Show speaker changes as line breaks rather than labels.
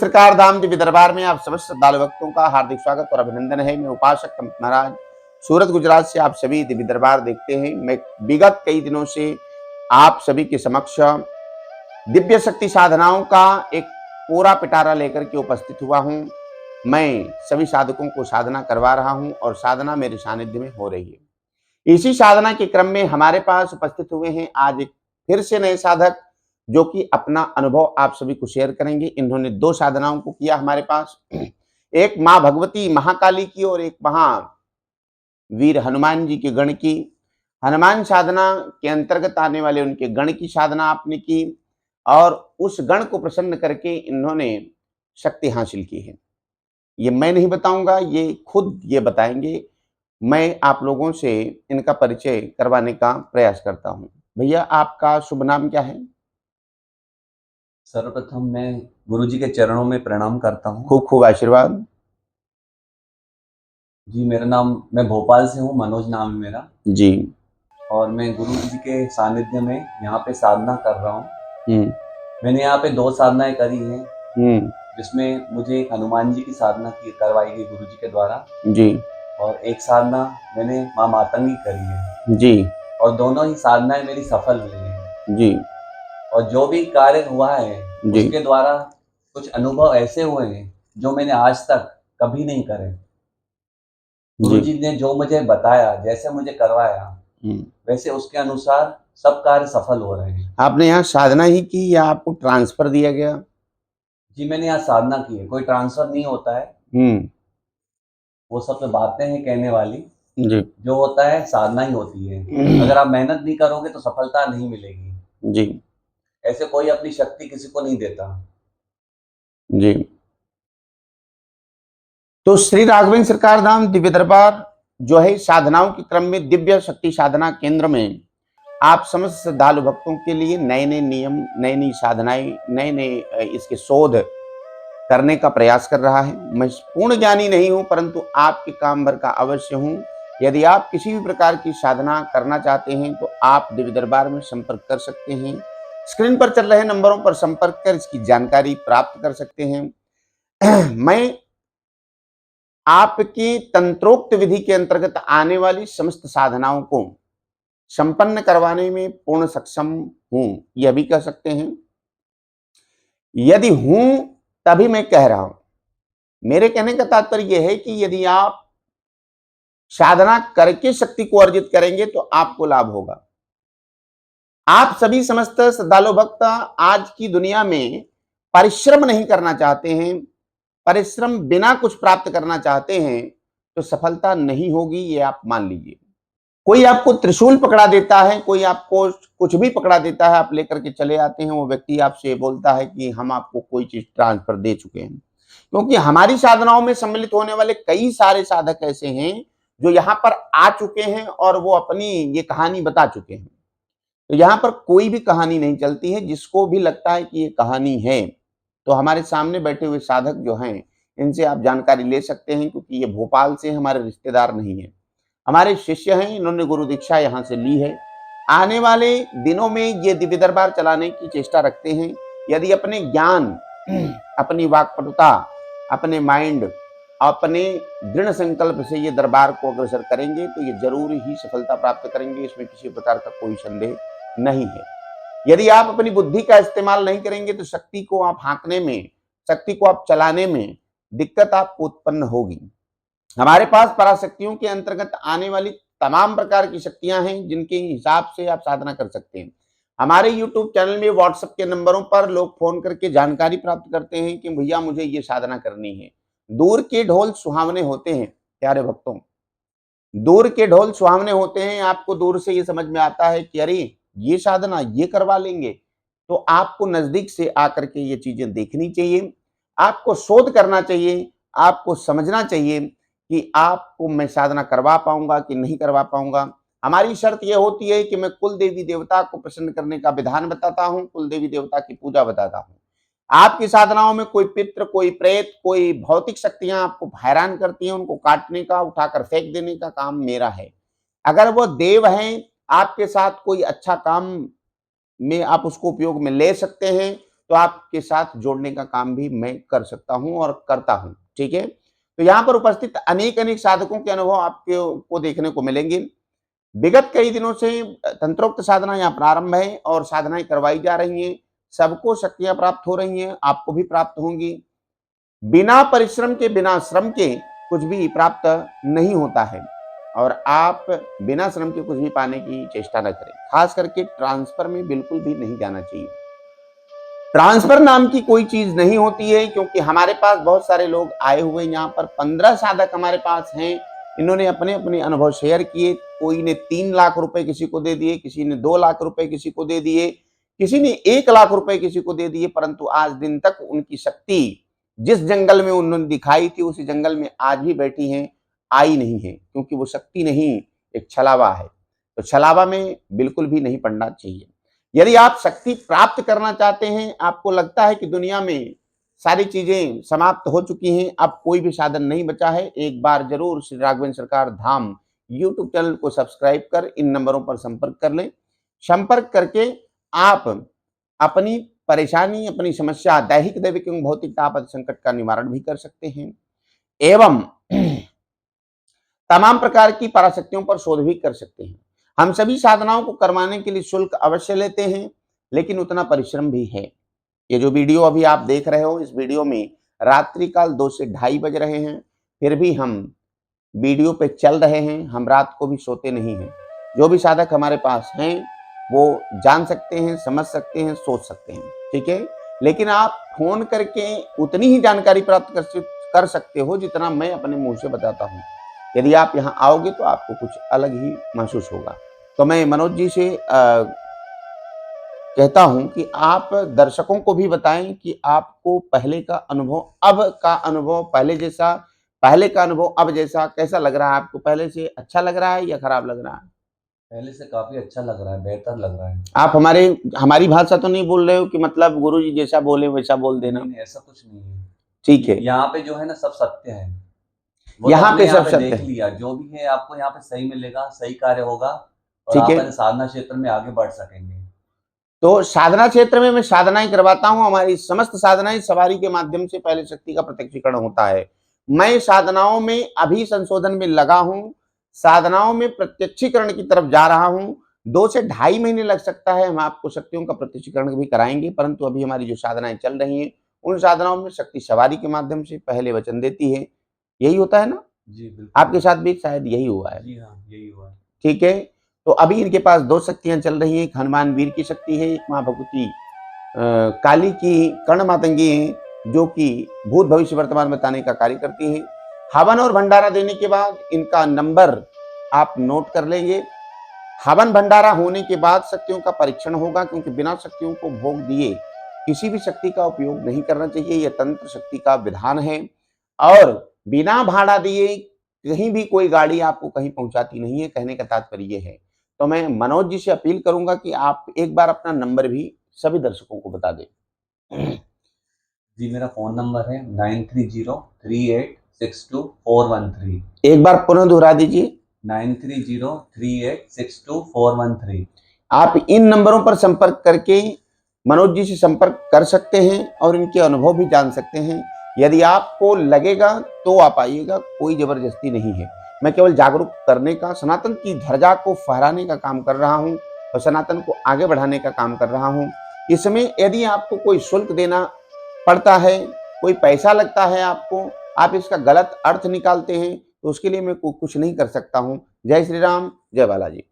सरकार धाम दिव्य दरबार में आप समस्त श्रद्धालु भक्तों का हार्दिक स्वागत और अभिनंदन है। मैं उपासक कमत महाराज सूरत गुजरात से आप सभी दिव्य दरबार देखते हैं। मैं विगत कई दिनों से आप सभी के समक्ष दिव्य शक्ति साधनाओं का एक पूरा पिटारा लेकर के उपस्थित हुआ हूं। मैं सभी साधकों को साधना करवा रहा हूं और साधना मेरे सानिध्य में हो रही है। इसी साधना के क्रम में हमारे पास उपस्थित हुए हैं आज एक फिर से नए साधक, जो कि अपना अनुभव आप सभी को शेयर करेंगे। इन्होंने 2 साधनाओं को किया हमारे पास, एक माँ भगवती महाकाली की और एक महावीर हनुमान जी के गण की। हनुमान साधना के अंतर्गत आने वाले उनके गण की साधना आपने की और उस गण को प्रसन्न करके इन्होंने शक्ति हासिल की है। ये मैं नहीं बताऊंगा, ये खुद ये बताएंगे। मैं आप लोगों से इनका परिचय करवाने का प्रयास करता हूं। भैया, आपका शुभ नाम क्या है?
सर्वप्रथम मैं गुरुजी के चरणों में प्रणाम करता हूँ।
खूब खूब आशीर्वाद।
जी, मेरा नाम, मैं भोपाल से हूँ, मनोज नाम है मेरा
जी।
और मैं गुरुजी के सानिध्य में यहाँ पे साधना कर रहा हूँ। मैंने यहाँ पे 2 साधनाएं करी हैं, जिसमें मुझे एक हनुमान जी की साधना की करवाई गई गुरुजी के द्वारा
जी।
और एक साधना मैंने माँ मातंगी करी है
जी।
और दोनों ही साधनाएं मेरी सफल हुई हैं।
जी।
और जो भी कार्य हुआ है
जी।
उसके द्वारा कुछ अनुभव ऐसे हुए हैं जो मैंने आज तक कभी नहीं करे। गुरुजी ने जो मुझे बताया, जैसे मुझे करवाया, वैसे उसके अनुसार सब कार्य सफल हो रहे हैं।
आपने यहाँ साधना ही की या आपको ट्रांसफर दिया गया?
जी, मैंने यहाँ साधना की है, कोई ट्रांसफर नहीं होता है। वो सब तो बातें हैं कहने वाली।
जी।
जो होता है साधना ही होती है। अगर आप मेहनत नहीं करोगे तो सफलता नहीं मिलेगी।
जी।
ऐसे कोई अपनी शक्ति किसी को नहीं देता।
जी। तो श्री राघवेंद्र सरकार धाम दिव्य दरबार जो है साधनाओं के क्रम में दिव्य शक्ति साधना केंद्र में आप समस्त श्रद्धालु भक्तों के लिए नए नए नियम, नई नई साधनाएं, नए नए इसके शोध करने का प्रयास कर रहा है। मैं पूर्ण ज्ञानी नहीं हूं, परंतु आपके काम भर का अवश्य हूं। यदि आप किसी भी प्रकार की साधना करना चाहते हैं तो आप दिव्य दरबार में संपर्क कर सकते हैं। स्क्रीन पर चल रहे नंबरों पर संपर्क कर इसकी जानकारी प्राप्त कर सकते हैं। मैं आपकी तंत्रोक्त विधि के अंतर्गत आने वाली समस्त साधनाओं को संपन्न करवाने में पूर्ण सक्षम हूं, यह भी कह सकते हैं। यदि हूं तभी मैं कह रहा हूं। मेरे कहने का तात्पर्य यह है कि यदि आप साधना करके शक्ति को अर्जित करेंगे तो आपको लाभ होगा। आप सभी समस्त श्रद्धालु भक्त आज की दुनिया में परिश्रम नहीं करना चाहते हैं, परिश्रम बिना कुछ प्राप्त करना चाहते हैं तो सफलता नहीं होगी, ये आप मान लीजिए। कोई आपको त्रिशूल पकड़ा देता है, कोई आपको कुछ भी पकड़ा देता है, आप लेकर के चले आते हैं, वो व्यक्ति आपसे बोलता है कि हम आपको कोई चीज ट्रांसफर दे चुके हैं। क्योंकि हमारी साधनाओं में सम्मिलित होने वाले कई सारे साधक ऐसे हैं जो यहाँ पर आ चुके हैं और वो अपनी ये कहानी बता चुके हैं। तो यहाँ पर कोई भी कहानी नहीं चलती है। जिसको भी लगता है कि ये कहानी है तो हमारे सामने बैठे हुए साधक जो हैं इनसे आप जानकारी ले सकते हैं, क्योंकि ये भोपाल से हमारे रिश्तेदार नहीं है, हमारे शिष्य हैं। इन्होंने गुरु दीक्षा यहाँ से ली है। आने वाले दिनों में ये दिव्य दरबार चलाने की चेष्टा रखते हैं। यदि अपने ज्ञान, अपनी वाक्पटुता, अपने माइंड, अपने दृढ़ संकल्प से ये दरबार को अग्रसर करेंगे तो ये जरूर ही सफलता प्राप्त करेंगे, इसमें किसी प्रकार का कोई संदेह नहीं है। यदि आप अपनी बुद्धि का इस्तेमाल नहीं करेंगे तो शक्ति को आप हाँकने में, शक्ति को आप चलाने में दिक्कत आपको उत्पन्न होगी। हमारे पास पराशक्तियों के अंतर्गत आने वाली तमाम प्रकार की शक्तियां हैं जिनके हिसाब से आप साधना कर सकते हैं। हमारे YouTube चैनल में व्हाट्सएप के नंबरों पर लोग फोन करके जानकारी प्राप्त करते हैं कि भैया मुझे ये साधना करनी है। दूर के ढोल सुहावने होते हैं प्यारे भक्तों, दूर के ढोल सुहावने होते हैं। आपको दूर से ये समझ में आता है कि अरे ये साधना ये करवा लेंगे, तो आपको नजदीक से आकर के ये चीजें देखनी चाहिए, आपको शोध करना चाहिए, आपको समझना चाहिए कि आपको मैं साधना करवा पाऊंगा कि नहीं करवा पाऊंगा। हमारी शर्त यह होती है कि मैं कुल देवी देवता को प्रसन्न करने का विधान बताता हूं, कुल देवी देवता की पूजा बताता हूं। आपकी साधनाओं में कोई पितृ, कोई प्रेत, कोई भौतिक शक्तियां आपको हैरान करती हैं, उनको काटने का, उठाकर फेंक देने का काम मेरा है। अगर वो देव हैं, आपके साथ कोई अच्छा काम में आप उसको उपयोग में ले सकते हैं तो आपके साथ जोड़ने का काम भी मैं कर सकता हूं और करता हूं। ठीक है, तो यहाँ पर उपस्थित अनेक अनेक साधकों के अनुभव आपको को देखने को मिलेंगे। विगत कई दिनों से तंत्रोक्त साधना यहाँ प्रारंभ है और साधनाएं करवाई जा रही हैं। सबको शक्तियां प्राप्त हो रही हैं, आपको भी प्राप्त होंगी। बिना परिश्रम के, बिना श्रम के कुछ भी प्राप्त नहीं होता है और आप बिना श्रम के कुछ भी पाने की चेष्टा न करें। खास करके ट्रांसफर में बिल्कुल भी नहीं जाना चाहिए। ट्रांसफर नाम की कोई चीज नहीं होती है, क्योंकि हमारे पास बहुत सारे लोग आए हुए यहाँ पर 15 साधक हमारे पास हैं। इन्होंने अपने अपने अनुभव शेयर किए। कोई ने 3 लाख रुपए किसी को दे दिए, किसी ने 2 लाख रुपए किसी को दे दिए, किसी ने 1 लाख रुपए किसी को दे दिए, परंतु आज दिन तक उनकी शक्ति जिस जंगल में उन्होंने दिखाई थी उसी जंगल में आज भी बैठी हैं, आई नहीं है, क्योंकि वो शक्ति नहीं, एक छलावा है। तो छलावा में बिल्कुल भी नहीं पड़ना चाहिए। यदि आप शक्ति प्राप्त करना चाहते हैं, आपको लगता है कि दुनिया में सारी चीजें समाप्त हो चुकी हैं, अब कोई भी साधन नहीं बचा है, एक बार जरूर श्री राघवेंद्र सरकार धाम यूट्यूब चैनल को सब्सक्राइब कर इन नंबरों पर संपर्क कर लें। संपर्क करके आप अपनी परेशानी, अपनी समस्या, दैहिक, दैविक एवं भौतिक आपद संकट का निवारण भी कर सकते हैं एवं तमाम प्रकार की पराशक्तियों पर शोध भी कर सकते हैं। हम सभी साधनाओं को करवाने के लिए शुल्क अवश्य लेते हैं, लेकिन उतना परिश्रम भी है। ये जो वीडियो अभी आप देख रहे हो, इस वीडियो में रात्रि काल 2 से 2:30 बज रहे हैं, फिर भी हम वीडियो पे चल रहे हैं। हम रात को भी सोते नहीं हैं। जो भी साधक हमारे पास हैं वो जान सकते हैं, समझ सकते हैं, सोच सकते हैं। ठीक है, लेकिन आप फोन करके उतनी ही जानकारी प्राप्त कर सकते हो जितना मैं अपने मुंह से बताता हूँ। यदि आप यहाँ आओगे तो आपको कुछ अलग ही महसूस होगा। तो मैं मनोज जी से कहता हूं कि आप दर्शकों को भी बताएं कि आपको पहले का अनुभव, अब का अनुभव, पहले का अनुभव अब जैसा कैसा लग रहा है? आपको पहले से अच्छा लग रहा है या खराब लग रहा है?
पहले से काफी अच्छा लग रहा है, बेहतर लग रहा है।
आप हमारी भाषा तो नहीं बोल रहे हो कि मतलब गुरुजी जैसा बोले वैसा बोल देना?
नहीं, ऐसा कुछ नहीं है।
ठीक है,
यहाँ पे जो है ना सब सत्य है।
यहाँ पे सब सत्य
देख
है।
लिया, जो भी है आपको यहाँ पे सही मिलेगा, सही कार्य होगा और
ठीक
आप
है,
साधना क्षेत्र में आगे बढ़ सकेंगे।
तो साधना क्षेत्र में मैं साधनाएं करवाता हूं। हमारी समस्त साधनाएं सवारी के माध्यम से पहले शक्ति का प्रत्यक्षीकरण होता है। मैं साधनाओं में अभी संशोधन में लगा हूं, साधनाओं में प्रत्यक्षीकरण की तरफ जा रहा हूं। 2 से 2.5 महीने लग सकता है, हम आपको शक्तियों का प्रत्यक्षीकरण भी कराएंगे, परंतु अभी हमारी जो साधनाएं चल रही हैं उन साधनाओं में शक्ति सवारी के माध्यम से पहले वचन देती है। यही होता है ना?
जी बिल्कुल।
आपके साथ भी शायद यही हुआ है।
जी हाँ, यही हुआ है।
ठीक है, तो अभी इनके पास 2 शक्तियां चल रही हैं। एक हनुमान वीर की शक्ति है, एक माँ भगवती काली की कर्ण मातंगी है, जो कि भूत भविष्य वर्तमान बताने का कार्य करती है। हवन और भंडारा देने के बाद इनका नंबर आप नोट कर लेंगे। हवन भंडारा होने के बाद शक्तियों का परीक्षण होगा, क्योंकि बिना शक्तियों को भोग दिए किसी भी शक्ति का उपयोग नहीं करना चाहिए। यह तंत्र शक्ति का विधान है और बिना भाड़ा दिए कहीं भी कोई गाड़ी आपको कहीं पहुंचाती नहीं है। कहने का तात्पर्य ये है। तो मैं मनोज जी से अपील करूंगा कि आप एक बार अपना नंबर भी सभी दर्शकों को बता दें।
जी, मेरा फोन नंबर है 9303862413।
एक बार पुनः दोहरा दीजिए।
9303862413।
आप इन नंबरों पर संपर्क करके मनोज जी से संपर्क कर सकते हैं और इनके अनुभव भी जान सकते हैं। यदि आपको लगेगा तो आप आइएगा, कोई जबरदस्ती नहीं है। मैं केवल जागरूक करने का, सनातन की ध्वजा को फहराने का काम कर रहा हूं और सनातन को आगे बढ़ाने का काम कर रहा हूं। इसमें यदि आपको कोई शुल्क देना पड़ता है, कोई पैसा लगता है आपको, आप इसका गलत अर्थ निकालते हैं, तो उसके लिए मैं कुछ नहीं कर सकता हूं। जय श्री राम, जय बालाजी।